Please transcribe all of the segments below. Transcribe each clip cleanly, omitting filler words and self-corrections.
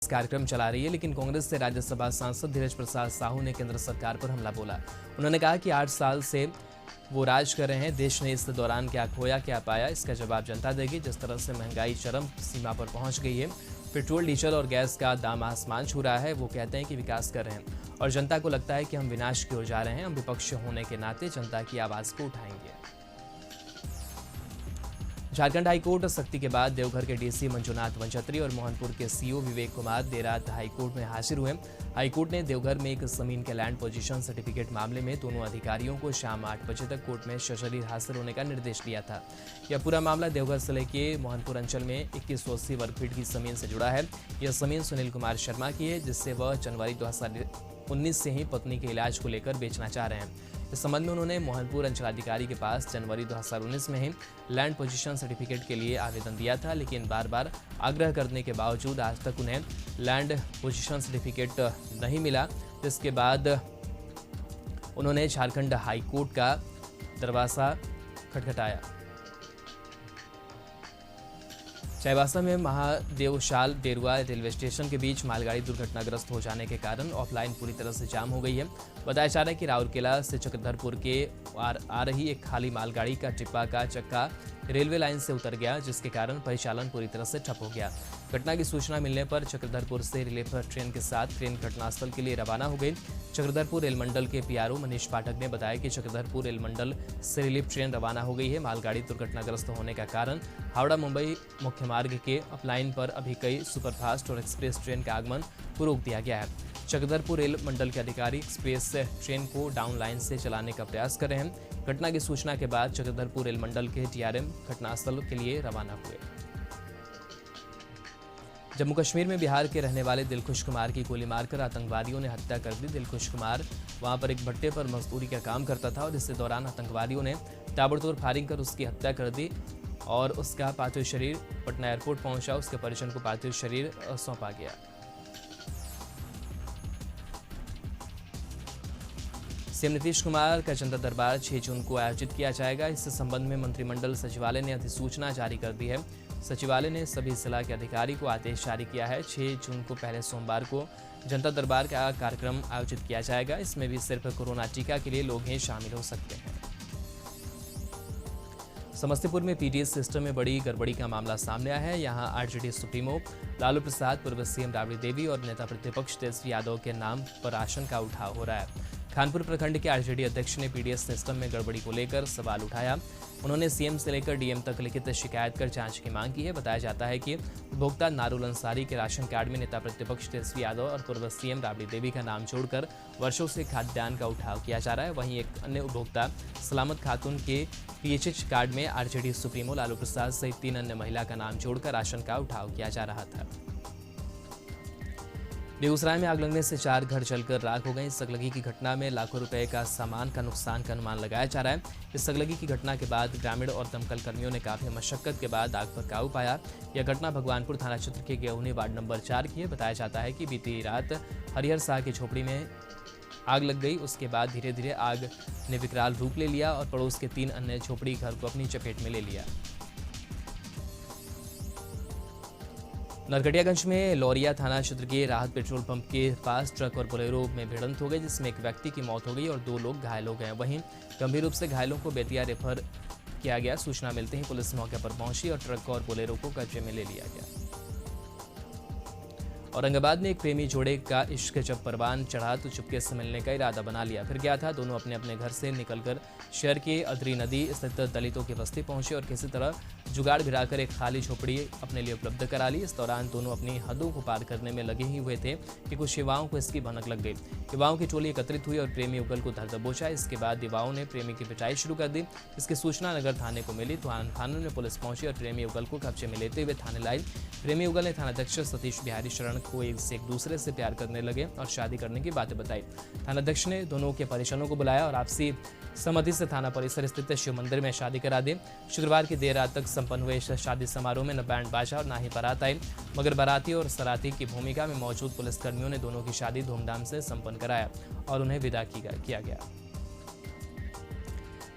कार्यक्रम चला रही है, लेकिन कांग्रेस से राज्यसभा सांसद धीरज प्रसाद साहू ने केंद्र सरकार पर हमला बोला। उन्होंने कहा कि 8 साल से वो राज कर रहे हैं, देश ने इस दौरान क्या खोया क्या पाया, इसका जवाब जनता देगी। जिस तरह से महंगाई चरम सीमा पर पहुंच गई है, पेट्रोल डीजल और गैस का दाम आसमान छू रहा है, वो कहते हैं कि विकास कर रहे हैं और जनता को लगता है कि हम विनाश की ओर जा रहे हैं। हम विपक्ष होने के नाते जनता की आवाज को उठाएंगे। झारखंड हाईकोर्ट सख्ती के बाद देवघर के डीसी मंजुनाथ वनचत्री और मोहनपुर के सीओ विवेक कुमार देर रात हाईकोर्ट में हाजिर हुए। हाईकोर्ट ने देवघर में एक जमीन के लैंड पोजीशन सर्टिफिकेट मामले में दोनों अधिकारियों को शाम 8 बजे तक कोर्ट में सशरीर हाजिर होने का निर्देश दिया था। यह पूरा मामला देवघर जिले के मोहनपुर अंचल में 2180 वर्ग फीट की जमीन से जुड़ा है। यह जमीन सुनील कुमार शर्मा की है, जिससे वह जनवरी 2019 से ही पत्नी के इलाज को लेकर बेचना चाह रहे हैं। इस संबंध में उन्होंने मोहनपुर अंचलाधिकारी के पास जनवरी 2019 में ही लैंड पोजीशन सर्टिफिकेट के लिए आवेदन दिया था, लेकिन बार बार आग्रह करने के बावजूद आज तक उन्हें लैंड पोजीशन सर्टिफिकेट नहीं मिला। जिसके बाद उन्होंने झारखंड हाईकोर्ट का दरवाजा खटखटाया। चाईबासा में महादेवशाल डेरुआ रेलवे स्टेशन के बीच मालगाड़ी दुर्घटनाग्रस्त हो जाने के कारण ऑफलाइन पूरी तरह से जाम हो गई है। बताया जा रहा है कि राउरकेला से चक्रधरपुर के आ रही एक खाली मालगाड़ी का टिप्पा का चक्का रेलवे लाइन से उतर गया, जिसके कारण परिचालन पूरी तरह से ठप हो गया। घटना की सूचना मिलने पर चक्रधरपुर से रिलीफ ट्रेन के साथ ट्रेन घटनास्थल के लिए रवाना हो गई। चक्रधरपुर रेल मंडल के पीआरओ मनीष पाठक ने बताया कि चक्रधरपुर रेल मंडल से रिलीफ ट्रेन रवाना हो गई है। मालगाड़ी दुर्घटनाग्रस्त होने का कारण हावड़ा मुंबई मुख्य मार्ग के अपलाइन पर अभी कई सुपरफास्ट और एक्सप्रेस ट्रेन का आगमन को रोक दिया गया है। चक्रधरपुर रेल मंडल के अधिकारी एक्सप्रेस ट्रेन को डाउन लाइन से चलाने का प्रयास कर रहे हैं। घटना की सूचना के बाद चक्रधरपुर रेल मंडल के टीआरएम घटनास्थल के लिए रवाना हुए। जम्मू कश्मीर में बिहार के रहने वाले दिलखुश कुमार की गोली मारकर आतंकवादियों ने हत्या कर दी। दिलखुश कुमार वहां पर एक भट्टे पर मजदूरी का काम करता था और इस दौरान आतंकवादियों ने ताबड़तोड़ फायरिंग कर उसकी हत्या कर दी और उसका पार्थिव शरीर पटना एयरपोर्ट पहुंचा। उसके परिजन को पार्थिव शरीर सौंपा गया। सीएम नीतीश कुमार का जनता दरबार 6 जून को आयोजित किया जाएगा। इस संबंध में मंत्रिमंडल सचिवालय ने अधिसूचना जारी कर दी है। सचिवालय ने सभी जिला के अधिकारी को आदेश जारी किया है। 6 जून को पहले सोमवार को जनता दरबार का कार्यक्रम आयोजित किया जाएगा। इसमें भी सिर्फ कोरोना टीका के लिए लोग ही शामिल हो सकते हैं। समस्तीपुर में पीडीएस सिस्टम में बड़ी गड़बड़ी का मामला सामने आया है। यहां आरजेडी सुप्रीमो लालू प्रसाद, पूर्व सीएम राबड़ी देवी और नेता प्रतिपक्ष तेजस्वी यादव के नाम पर राशन का उठाव हो रहा है। खानपुर प्रखंड के आरजेडी अध्यक्ष ने पीडीएस सिस्टम में गड़बड़ी को लेकर सवाल उठाया। उन्होंने सीएम से लेकर डीएम तक लिखित शिकायत कर जांच की मांग की है। बताया जाता है कि उपभोक्ता नारुल अंसारी के राशन कार्ड में नेता प्रतिपक्ष तेजस्वी यादव और पूर्व सीएम राबड़ी देवी का नाम जोड़कर वर्षों से खाद्यान्न का उठाव किया जा रहा है। वहीं एक अन्य उपभोक्ता सलामत खातून के पीएचएच कार्ड में आरजेडी सुप्रीमो लालू प्रसाद सहित 3 अन्य महिला का नाम जोड़कर राशन का उठाव किया जा रहा था। बेगूसराय में आग लगने से 4 घर जलकर राख हो गए। इस अगलगी की घटना में लाखों रुपए का सामान का नुकसान का अनुमान लगाया जा रहा है। इस अगलगी की घटना के बाद ग्रामीण और दमकल कर्मियों ने काफी मशक्कत के बाद आग पर काबू पाया। यह घटना भगवानपुर थाना क्षेत्र के गेहूनी वार्ड नंबर 4 की है। बताया जाता है कि बीती रात हरिहर शाह की झोपड़ी में आग लग गई। उसके बाद धीरे धीरे आग ने विकराल रूप ले लिया और पड़ोस के 3 अन्य झोपड़ी घर को अपनी चपेट में ले लिया। नरकटियागंज में लौरिया थाना क्षेत्र के राहत पेट्रोल पंप के पास ट्रक और बोलेरो में भिड़ंत हो गई, जिसमें एक व्यक्ति की मौत हो गई और 2 लोग घायल हो गए। वहीं गंभीर रूप से घायलों को बेतिया रेफर किया गया। सूचना मिलते ही पुलिस मौके पर पहुंची और ट्रक और बोलेरो को कब्जे में ले लिया गया। औरंगाबाद में एक प्रेमी जोड़े का इश्क जब परवान चढ़ा तो चुपके से मिलने का इरादा बना लिया। फिर क्या था, दोनों अपने अपने घर से निकलकर शहर के अदरी नदी स्थित दलितों की बस्ती पहुंचे और किसी तरह जुगाड़ भिड़ाकर एक खाली झोपड़ी अपने लिए उपलब्ध करा ली। इस दौरान दोनों अपनी हदों को पार करने में लगे ही हुए थे कि कुछ युवाओं को इसकी भनक लग गई। युवाओं की टोली एकत्रित हुई और प्रेमी युगल को धर दबोचा। इसके बाद युवाओं ने प्रेमी की पिटाई शुरू कर दी। इसकी सूचना नगर थाने को मिली तो थाने में पुलिस पहुंची और प्रेमी युगल को कब्जे में लेते हुए थाने लाई। प्रेमी युगल ने थानाध्यक्ष सतीश बिहारी शरण को एक दूसरे से प्यार करने लगे और शादी करने की बातें बताई। थानाध्यक्ष ने दोनों के परिजनों को बुलाया और आपसी सहमति से थाना परिसर स्थित शिव मंदिर में शादी करा दी। शुक्रवार की देर रात तक संपन्न हुए इस शादी समारोह में न बैंड बाजा और न ही बारात आई, मगर बाराती और सराती की भूमिका में मौजूद पुलिसकर्मियों ने दोनों की शादी धूमधाम से संपन्न कराया और उन्हें विदा किया गया।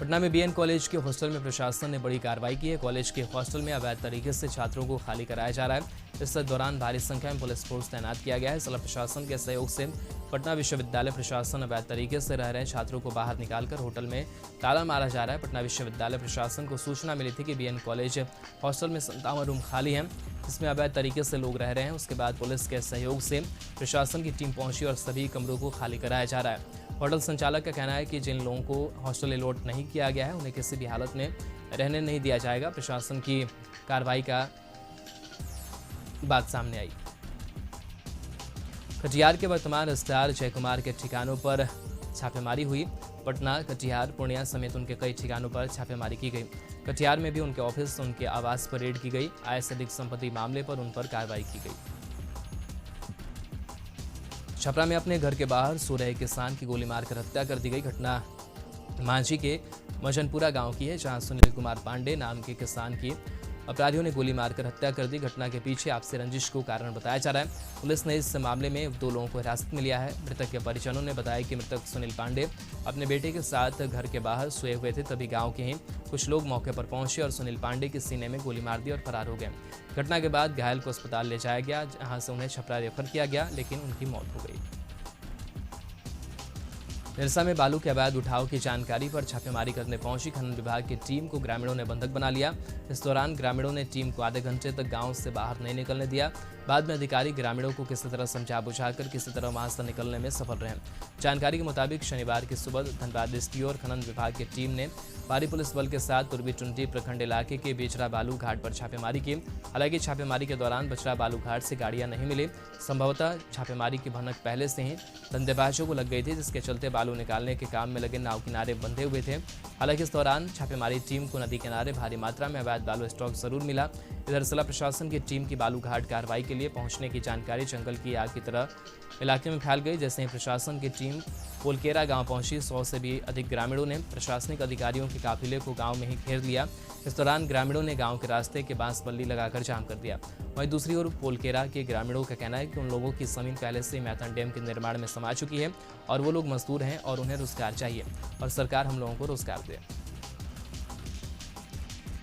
पटना में बीएन कॉलेज के हॉस्टल में प्रशासन ने बड़ी कार्रवाई की है। कॉलेज के हॉस्टल में अवैध तरीके से छात्रों को खाली कराया जा रहा है। इस दौरान भारी संख्या में पुलिस फोर्स तैनात किया गया है। जिला प्रशासन के सहयोग से पटना विश्वविद्यालय प्रशासन अवैध तरीके से रह रहे छात्रों को बाहर निकालकर होटल में ताला मारा जा रहा है। पटना विश्वविद्यालय प्रशासन को सूचना मिली थी कि बीएन कॉलेज हॉस्टल में 57 रूम खाली हैं, जिसमें अवैध तरीके से लोग रह रहे हैं। उसके बाद पुलिस के सहयोग से प्रशासन की टीम पहुंची और सभी कमरों को खाली कराया जा रहा है। होटल संचालक का कहना है कि जिन लोगों को हॉस्टल अलॉट नहीं किया गया है उन्हें किसी भी हालत में रहने नहीं दिया जाएगा। प्रशासन की कार्रवाई का बात सामने आई। कटिहार के वर्तमान स्टार जय कुमार के ठिकानों पर छापेमारी हुई। पटना, कटिहार, पूर्णिया समेत उनके कई ठिकानों पर छापेमारी की गई। कटिहार में भी उनके ऑफिस, उनके आवास पर रेड की गई। आय से अधिक संपत्ति मामले पर उन पर कार्रवाई की गई। छपरा में अपने घर के बाहर सो रहे किसान की गोली मारकर हत्या कर दी गई। घटना मांझी के मजनपुरा गांव की है, जहां सुनील कुमार पांडे नाम के किसान की अपराधियों ने गोली मारकर हत्या कर दी। घटना के पीछे आपसी रंजिश को कारण बताया जा रहा है। पुलिस ने इस मामले में 2 लोगों को हिरासत में लिया है। मृतक के परिजनों ने बताया कि मृतक सुनील पांडे अपने बेटे के साथ घर के बाहर सोए हुए थे, तभी गांव के ही कुछ लोग मौके पर पहुंचे और सुनील पांडे के सीने में गोली मार दी और फरार हो गए। घटना के बाद घायल को अस्पताल ले जाया गया, जहां से उन्हें छपरा रेफर किया गया, लेकिन उनकी मौत हो गई। निरसा में बालू के अवैध उठाव की जानकारी पर छापेमारी करने पहुंची खनन विभाग की टीम को ग्रामीणों ने बंधक बना लिया। इस दौरान ग्रामीणों ने टीम को आधे घंटे तक गांव से बाहर नहीं निकलने दिया। बाद में अधिकारी ग्रामीणों को किसी तरह समझा बुझाकर किसी तरह वहां से निकलने में सफल रहे। जानकारी के मुताबिक शनिवार की सुबह धनबाद एसडीओ और खनन विभाग की टीम ने भारी पुलिस बल के साथ पूर्वी टुंडी प्रखंड इलाके के बेचरा बालू घाट पर छापेमारी की। हालांकि छापेमारी के दौरान बचरा बालू घाट से गाड़ियां नहीं मिली। संभवतः छापेमारी की भनक पहले से ही धंधेबाजों को लग गई थी, जिसके चलते बालू निकालने के काम में लगे नाव किनारे बंधे हुए थे। हालांकि इस दौरान छापेमारी टीम को नदी किनारे भारी मात्रा में अवैध बालू स्टॉक जरूर मिला। इधर जिला प्रशासन की टीम की बालू घाट कार्रवाई के लिए पहुंचने की जानकारी जंगल की आग की तरह इलाके में फैल गई। जैसे ही प्रशासन की टीम पोलकेरा गांव पहुंची, 100 से भी अधिक ग्रामीणों ने प्रशासनिक अधिकारियों के काफिले को गांव में ही घेर लिया। इस दौरान ग्रामीणों ने गांव के रास्ते के बांस बल्ली लगाकर जाम कर दिया। वहीं दूसरी ओर पोलकेरा के ग्रामीणों का कहना है कि उन लोगों की जमीन पहले से मैथन डैम के निर्माण में समा चुकी है और वो लोग मजदूर हैं और उन्हें रोजगार चाहिए और सरकार हम लोगों को रोजगार दे।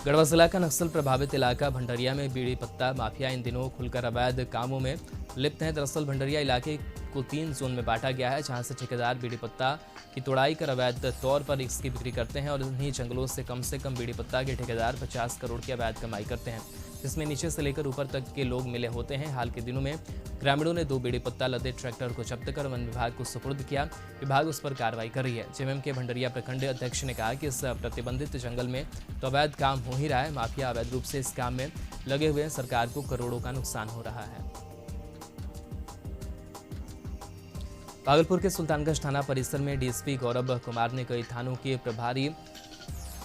गढ़वा जिला का नक्सल प्रभावित इलाका भंडरिया में बीड़ी पत्ता माफिया इन दिनों खुलकर अवैध कामों में लिप्त हैं। दरअसल भंडरिया इलाके को 3 जोन में बांटा गया है, जहां से ठेकेदार बीड़ी पत्ता की तोड़ाई कर अवैध तौर पर इसकी बिक्री करते हैं और इन्हीं जंगलों से कम बीड़ी पत्ता के ठेकेदार 50 करोड़ की अवैध कमाई करते हैं, जिसमें नीचे से लेकर ऊपर तक के लोग मिले होते हैं। हाल के दिनों में ग्रामीणों ने 2 बीड़ी पत्ता लदे ट्रैक्टर को जब्त कर वन विभाग को सुपुर्द किया। विभाग उस पर कार्रवाई कर रही है। जेएमएम के भंडरिया प्रखंड अध्यक्ष ने कहा कि इस प्रतिबंधित जंगल में तो अवैध काम हो ही रहा है, माफिया अवैध रूप से इस काम में लगे हुए सरकार को करोड़ों का नुकसान हो रहा है। भागलपुर के सुल्तानगंज थाना परिसर में डीएसपी गौरव कुमार ने कई थानों के प्रभारी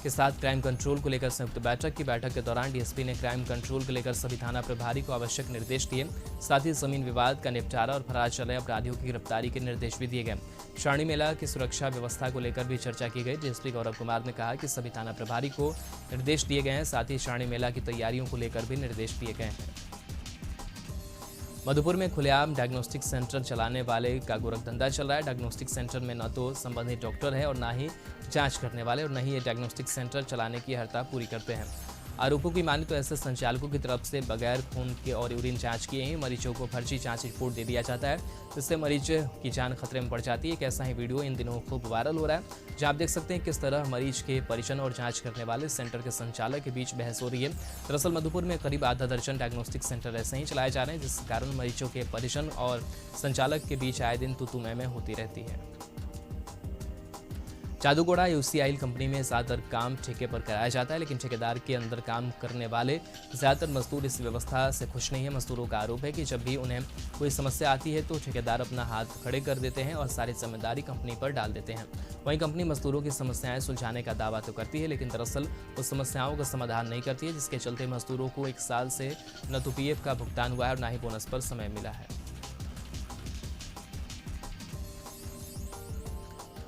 के साथ क्राइम कंट्रोल को लेकर संयुक्त बैठक की। बैठक के दौरान डीएसपी ने क्राइम कंट्रोल को लेकर सभी थाना प्रभारी को आवश्यक निर्देश दिए। साथ ही जमीन विवाद का निपटारा और फरार चले अपराधियों की गिरफ्तारी के निर्देश भी दिए गए। श्रावणी मेला की सुरक्षा व्यवस्था को लेकर भी चर्चा की गई। डीएसपी गौरव कुमार ने कहा कि सभी थाना प्रभारी को निर्देश दिए गए हैं। साथ ही श्रावणी मेला की तैयारियों को लेकर भी निर्देश दिए गए हैं। मधुपुर में खुलेआम डायग्नोस्टिक सेंटर चलाने वाले का गोरख धंधा चल रहा है। डायग्नोस्टिक सेंटर में न तो संबंधित डॉक्टर है और न ही जांच करने वाले और न ही ये डायग्नोस्टिक सेंटर चलाने की हरता पूरी करते हैं। आरोपों की माने तो ऐसे संचालकों की तरफ से बगैर खून के और यूरिन जांच किए ही मरीजों को फर्जी जांच रिपोर्ट दे दिया जाता है, जिससे मरीज की जान खतरे में पड़ जाती है। एक ऐसा ही वीडियो इन दिनों खूब वायरल हो रहा है, जहां आप देख सकते हैं किस तरह मरीज के परिजन और जांच करने वाले सेंटर के संचालक के बीच बहस हो रही है। दरअसल मधुपुर में करीब आधा दर्जन डायग्नोस्टिक सेंटर ऐसे ही चलाए जा रहे हैं, जिस कारण मरीजों के परिजन और संचालक के बीच आए दिन तू मैं होती रहती है। जादूगोड़ा यूसीआई कंपनी में ज़्यादातर काम ठेके पर कराया जाता है, लेकिन ठेकेदार के अंदर काम करने वाले ज़्यादातर मजदूर इस व्यवस्था से खुश नहीं है। मजदूरों का आरोप है कि जब भी उन्हें कोई समस्या आती है तो ठेकेदार अपना हाथ खड़े कर देते हैं और सारी जिम्मेदारी कंपनी पर डाल देते हैं। वहीं कंपनी मजदूरों की समस्याएं सुलझाने का दावा तो करती है, लेकिन दरअसल उस समस्याओं का समाधान नहीं करती है, जिसके चलते मजदूरों को 1 साल से न तो पीएफ का भुगतान हुआ है और न ही बोनस पर समय मिला है।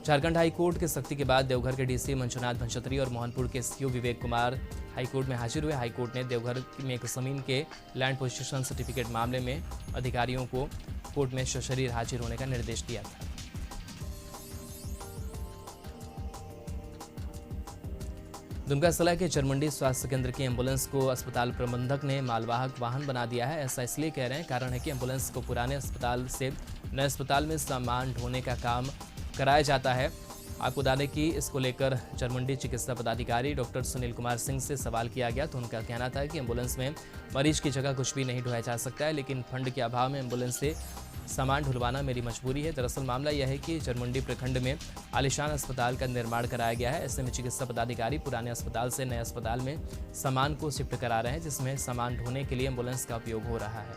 झारखंड हाईकोर्ट के सख्ती के बाद देवघर के डीसी मंजुनाथ भंशत्री और मोहनपुर के एसपीओ विवेक कुमार हाईकोर्ट में हाजिर हुए। हाईकोर्ट ने देवघर में एक जमीन के लैंड पोजीशन सर्टिफिकेट मामले में अधिकारियों को कोर्ट में सशरीर हाजिर होने का निर्देश दिया था। दुमका जिला के चरमंडी स्वास्थ्य केंद्र की एम्बुलेंस को अस्पताल प्रबंधक ने मालवाहक वाहन बना दिया है। ऐसा इसलिए कह रहे हैं, कारण है कि एम्बुलेंस को पुराने अस्पताल से नए अस्पताल में सामान ढोने का काम कराया जाता है। आपको बता दें कि इसको लेकर चरमंडी चिकित्सा पदाधिकारी डॉक्टर सुनील कुमार सिंह से सवाल किया गया तो उनका कहना था कि एम्बुलेंस में मरीज की जगह कुछ भी नहीं ढोया जा सकता है, लेकिन फंड के अभाव में एम्बुलेंस से सामान ढुलवाना मेरी मजबूरी है। दरअसल मामला यह है कि चरमंडी प्रखंड में आलीशान अस्पताल का निर्माण कराया गया है। ऐसे में चिकित्सा पदाधिकारी पुराने अस्पताल से नए अस्पताल में सामान को शिफ्ट करा रहे हैं, जिसमें सामान ढोने के लिए एम्बुलेंस का उपयोग हो रहा है।